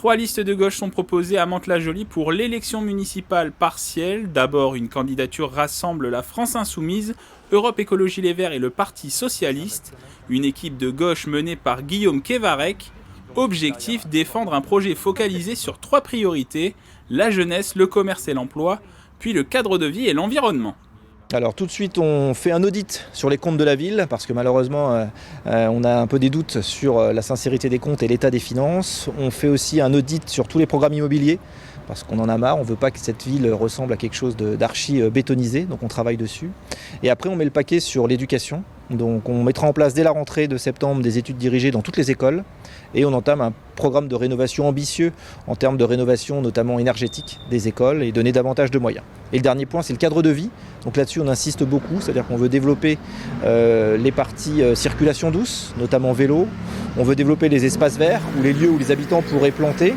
3 listes de gauche sont proposées à Mantes-la-Jolie pour l'élection municipale partielle. D'abord, une candidature rassemble la France Insoumise, Europe Écologie Les Verts et le Parti Socialiste. Une équipe de gauche menée par Guillaume Kevarec. Objectif, défendre un projet focalisé sur 3 priorités, la jeunesse, le commerce et l'emploi, puis le cadre de vie et l'environnement. Alors tout de suite on fait un audit sur les comptes de la ville parce que malheureusement on a un peu des doutes sur la sincérité des comptes et l'état des finances. On fait aussi un audit sur tous les programmes immobiliers parce qu'on en a marre, on ne veut pas que cette ville ressemble à quelque chose d'archi bétonisé, donc on travaille dessus. Et après on met le paquet sur l'éducation, donc on mettra en place dès la rentrée de septembre des études dirigées dans toutes les écoles et on entame un programme de rénovation ambitieux en termes de rénovation notamment énergétique des écoles et donner davantage de moyens. Et le dernier point c'est le cadre de vie, donc là-dessus on insiste beaucoup, c'est-à-dire qu'on veut développer les parties circulation douce, notamment vélo, on veut développer les espaces verts ou les lieux où les habitants pourraient planter.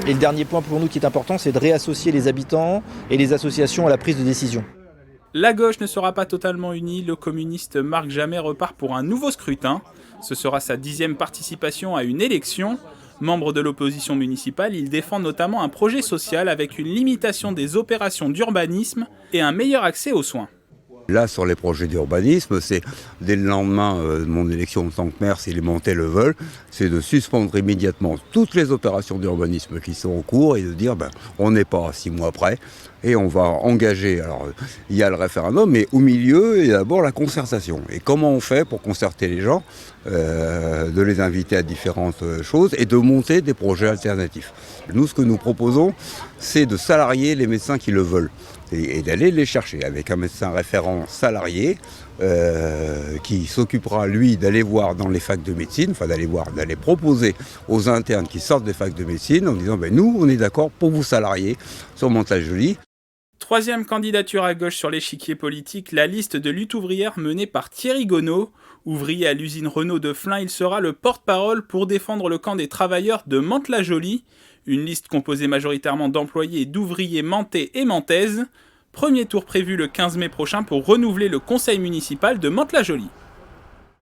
Et le dernier point pour nous qui est important, c'est de réassocier les habitants et les associations à la prise de décision. La gauche ne sera pas totalement unie, le communiste Marc Jamet repart pour un nouveau scrutin. Ce sera sa 10e participation à une élection. Membre de l'opposition municipale, il défend notamment un projet social avec une limitation des opérations d'urbanisme et un meilleur accès aux soins. Là, sur les projets d'urbanisme, c'est dès le lendemain de mon élection en tant que maire, si les Montais le veulent, c'est de suspendre immédiatement toutes les opérations d'urbanisme qui sont en cours et de dire on n'est pas à 6 mois près et on va engager. Alors, il y a le référendum, mais au milieu, il y a d'abord la concertation. Et comment on fait pour concerter les gens, de les inviter à différentes choses et de monter des projets alternatifs. Nous, ce que nous proposons, c'est de salarier les médecins qui le veulent. Et d'aller les chercher avec un médecin référent salarié qui s'occupera, lui, d'aller voir dans les facs de médecine, d'aller proposer aux internes qui sortent des facs de médecine en disant nous, on est d'accord pour vous salarier sur Mantes-la-Jolie. 3e candidature à gauche sur l'échiquier politique, la liste de lutte ouvrière menée par Thierry Gonod. Ouvrier à l'usine Renault de Flins, il sera le porte-parole pour défendre le camp des travailleurs de Mantes-la-Jolie. Une liste composée majoritairement d'employés et d'ouvriers mantais et mantaises. Premier tour prévu le 15 mai prochain pour renouveler le conseil municipal de Mantes-la-Jolie.